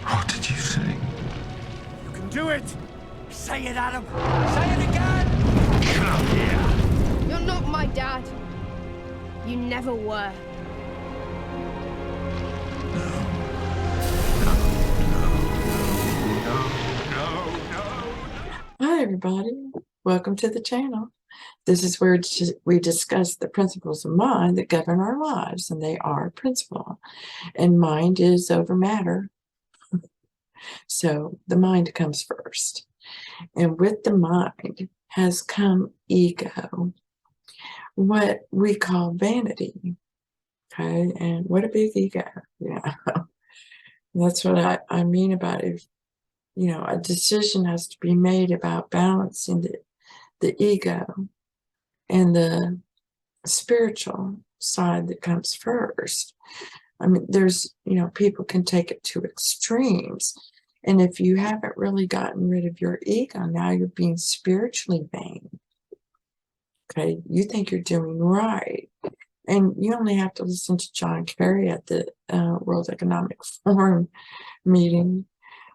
What did you say? You can do it! Say it, Adam! Say it again! Come here! You're not my dad. You never were. Hi, everybody. Welcome to the channel. This is where we discuss the principles of mind that govern our lives, and they are principle. And mind is over matter. So the mind comes first. And with the mind has come ego, what we call vanity. Okay, and what a big ego. Yeah, that's what I mean about it. You know, a decision has to be made about balancing the ego and the spiritual side that comes first. I mean, there's, people can take it to extremes. And if you haven't really gotten rid of your ego, now you're being spiritually vain. Okay, you think you're doing right. And you only have to listen to John Kerry at the World Economic Forum meeting.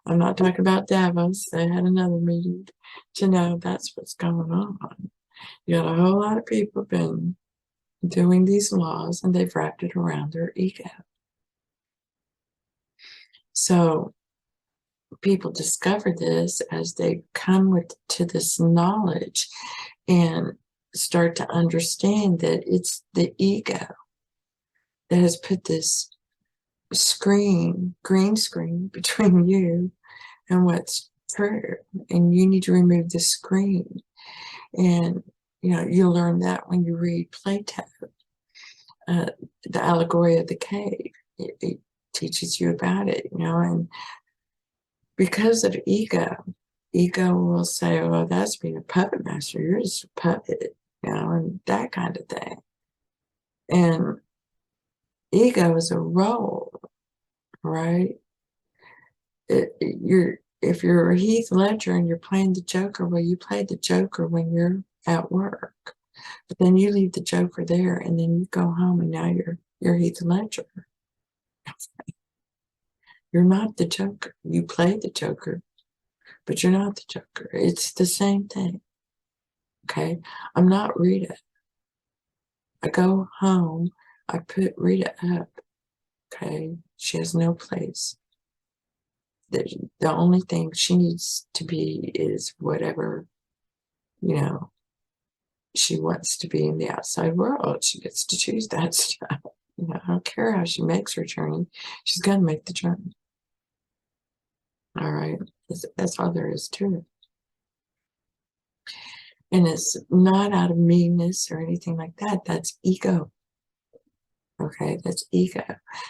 I'm not talking about Davos. They had another meeting to know that's what's going on. You got a whole lot of people been doing these laws, and they've wrapped it around their ego. So people discover this as they come to this knowledge and start to understand that it's the ego that has put this green screen between you and what's true, and you need to remove the screen. And you'll learn that when you read Plato, the allegory of the cave. It teaches you about it, and because of ego will say, oh, that's being a puppet master, you're just a puppet, and that kind of thing. And ego is a role, right? If you're Heath Ledger and you're playing the Joker, well, you play the Joker when you're at work, but then you leave the Joker there, and then you go home, and now you're Heath Ledger. You're not the Joker. You play the Joker, but you're not the Joker. It's the same thing. Okay, I'm not Rita. I go home, I put Rita up. Okay, she has no place. The only thing she needs to be is whatever, she wants to be in the outside world. She gets to choose that stuff. I don't care how she makes her journey. She's going to make the journey. All right. That's all there is to it. And it's not out of meanness or anything like that. That's ego. Okay, that's ego.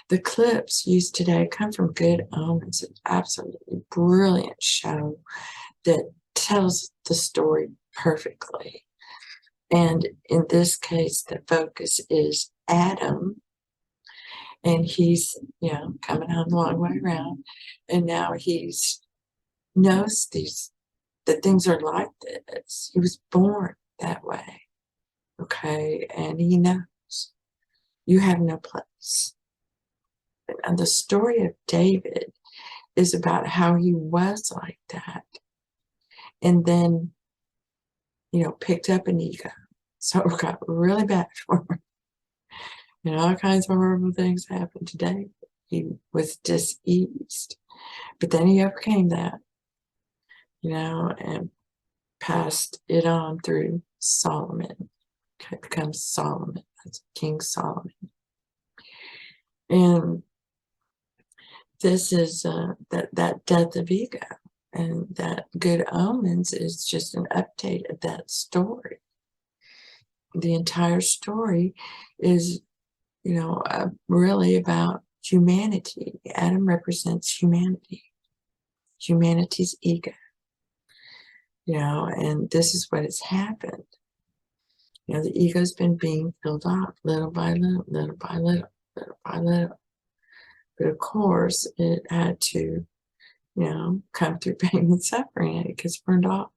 The clips used today come from Good Omens. It's an absolutely brilliant show that tells the story perfectly. And in this case, the focus is Adam. And he's, coming out a long way around. And now knows that things are like this. He was born that way. Okay, and he knows. You have no place. And the story of David is about how he was like that. And then, picked up an ego. So it got really bad for him. All kinds of horrible things happened to David. He was diseased. But then he overcame that, and passed it on through Solomon. Okay, becomes Solomon. That's King Solomon. And this is that death of ego. And that Good Omens is just an update of that story. The entire story is, really about humanity. Adam represents humanity. Humanity's ego. And this is what has happened. The ego's been being filled up little by little, little by little, little by little. But of course, it had to, come through pain and suffering, and it gets burned off.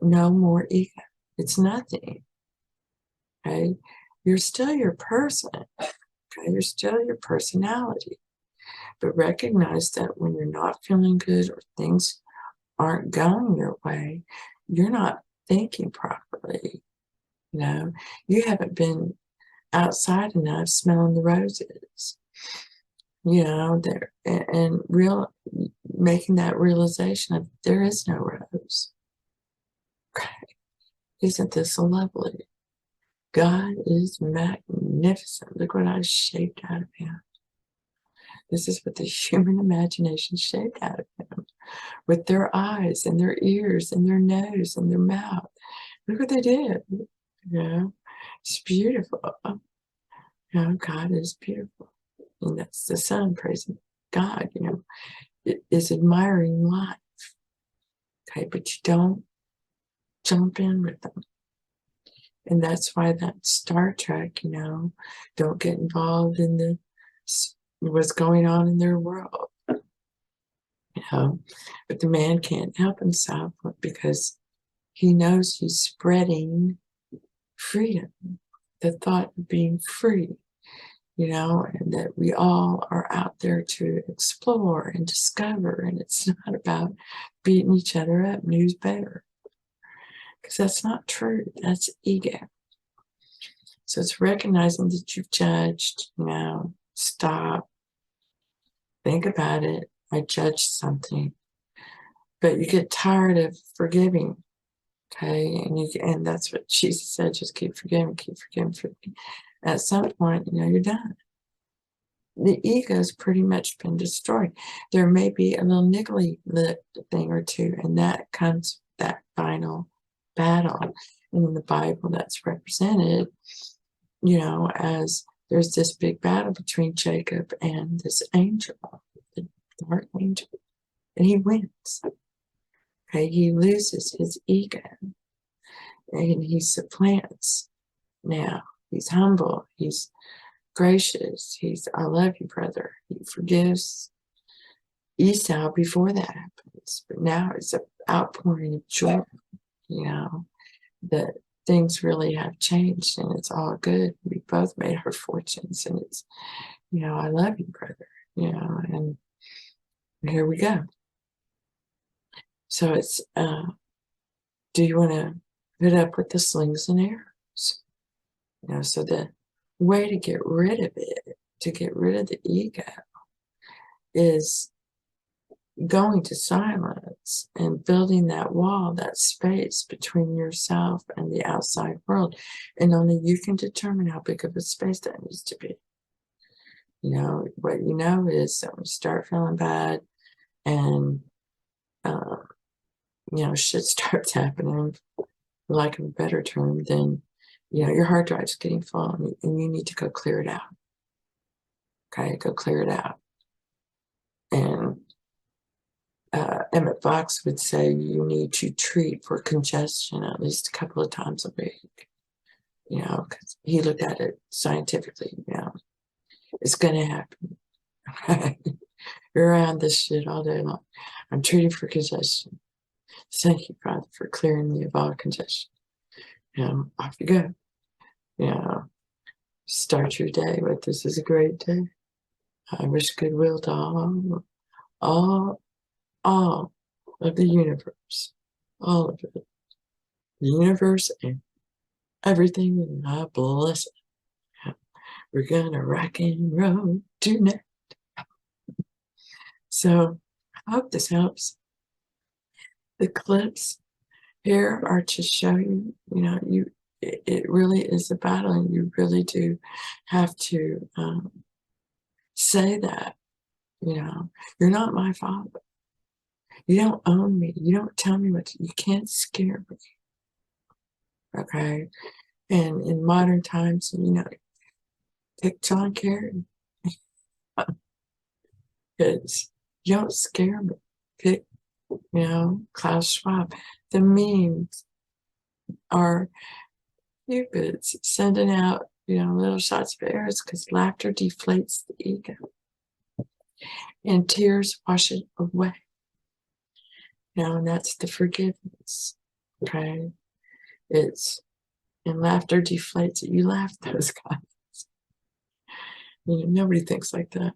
No more ego. It's nothing. Okay? You're still your person. Okay? You're still your personality. But recognize that when you're not feeling good or things aren't going your way, you're not thinking properly. You haven't been outside enough smelling the roses. There and making that realization of there is no rose. Okay. Isn't this lovely? God is magnificent. Look what I shaped out of him. This is what the human imagination shaped out of him. With their eyes and their ears and their nose and their mouth. Look what they did. It's beautiful. God is beautiful. And that's the sun praising God, it is admiring life. Okay, but you don't jump in with them. And that's why that Star Trek, don't get involved in what's going on in their world. But the man can't help himself because he knows he's spreading freedom, the thought of being free, and that we all are out there to explore and discover. And it's not about beating each other up, who's better. Because that's not true. That's ego. So it's recognizing that you've judged, stop, think about it. I judged something. But you get tired of forgiving. Okay, and that's what Jesus said, just keep forgiving. At some point, you're done. The ego's pretty much been destroyed. There may be a little niggly thing or two, and that comes that final battle. And in the Bible, that's represented, as there's this big battle between Jacob and this angel, the archangel, and he wins. Okay, he loses his ego and he supplants. Now he's humble, he's gracious, I love you, brother. He forgives Esau before that happens, but now it's an outpouring of joy, that things really have changed and it's all good. We both made our fortunes and it's, I love you, brother, and here we go. So it's, do you want to put up with the slings and arrows? So the way to get rid of it, to get rid of the ego, is going to silence and building that wall, that space between yourself and the outside world. And only you can determine how big of a space that needs to be. What is that when you start feeling bad and shit starts happening, for lack of a better term, then, your hard drive's getting full and you need to go clear it out. Okay, go clear it out. And Emmett Fox would say you need to treat for congestion at least a couple of times a week, because he looked at it scientifically, it's going to happen. Okay? You're around this shit all day long. I'm treating for congestion. Thank you, Father, for clearing me of all congestion. Off you go. Start your day with this is a great day. I wish goodwill to all of the universe. All of it. The universe and everything, and I bless it. We're gonna rock and roll tonight. So I hope this helps. The clips here are to show you, it really is a battle, and you really do have to say that, you're not my father. You don't own me. You don't tell me you can't scare me. Okay? And in modern times, pick John Kerry. Because you don't scare me. Pick, Klaus Schwab. The memes are cupids sending out, little shots of arrows because laughter deflates the ego. and tears wash it away. Now, and that's the forgiveness. Okay. And laughter deflates it. You laugh those guys. Nobody thinks like that.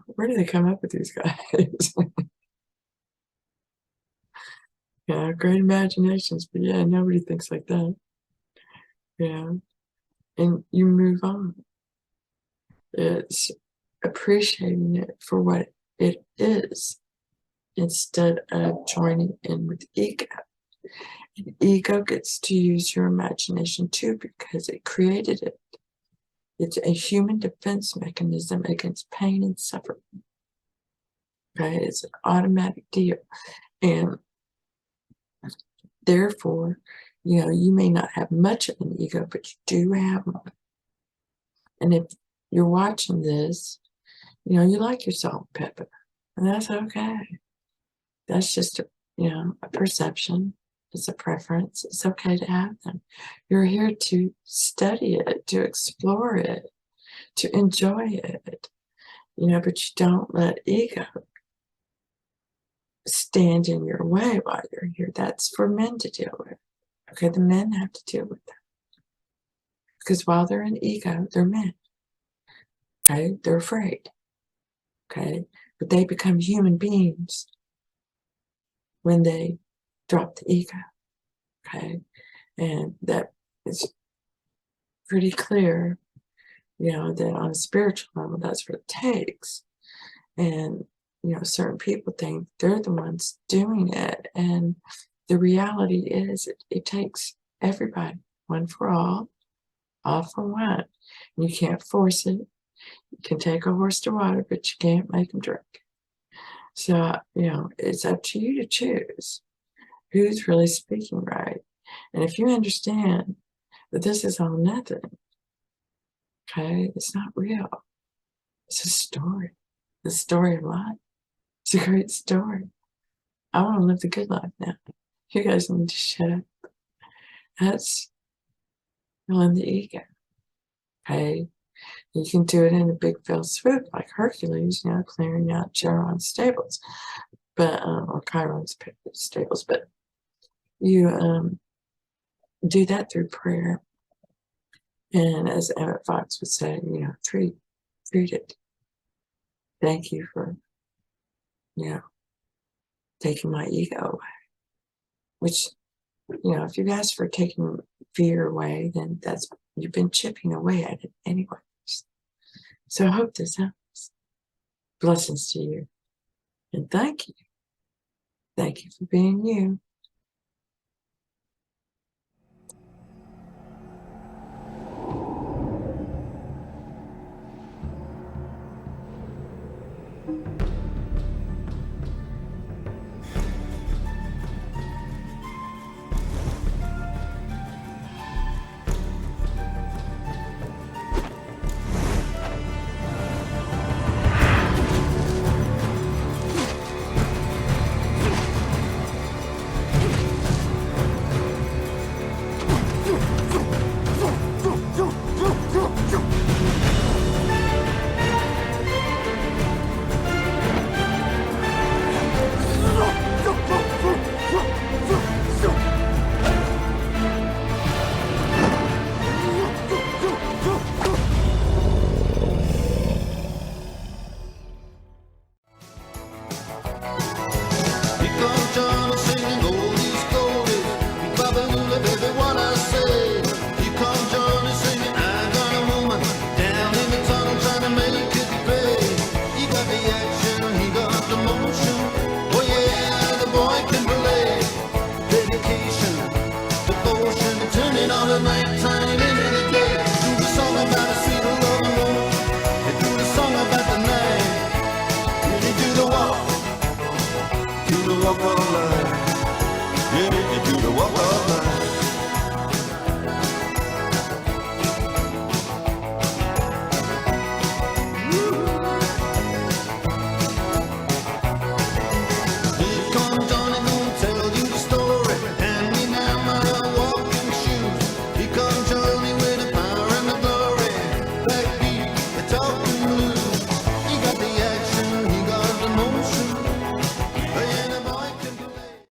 Where do they come up with these guys? Yeah, great imaginations, but yeah, nobody thinks like that. Yeah. And you move on. It's appreciating it for what it is instead of joining in with ego. And ego gets to use your imagination too because it created it. It's a human defense mechanism against pain and suffering. Okay, it's an automatic deal. And therefore, you may not have much of an ego, but you do have one. And if you're watching this, you like your salt and pepper, and that's okay. That's just a perception. It's a preference. It's okay to have them. You're here to study it, to explore it, to enjoy it, but you don't let ego stand in your way while you're here. That's for men to deal with. Okay, the men have to deal with that. Because while they're in ego, they're men. Okay, they're afraid. Okay, but they become human beings when they drop the ego. Okay, and that is pretty clear, that on a spiritual level, that's what it takes. And, certain people think they're the ones doing it. And the reality is it takes everybody, one for all for one. And you can't force it. You can take a horse to water, but you can't make him drink. So, it's up to you to choose who's really speaking right. And if you understand that this is all nothing, okay, it's not real. It's a story. The story of life. It's a great story. I want to live the good life now. You guys need to shut up. That's killing the ego. Okay? You can do it in a big fell swoop like Hercules, clearing out Charon's stables. But or Chiron's stables. But you do that through prayer. And as Emmett Fox would say, treat it. Thank you for, taking my ego away. Which, if you've asked for taking fear away, then you've been chipping away at it anyways. So I hope this helps. Blessings to you. And thank you. Thank you for being you.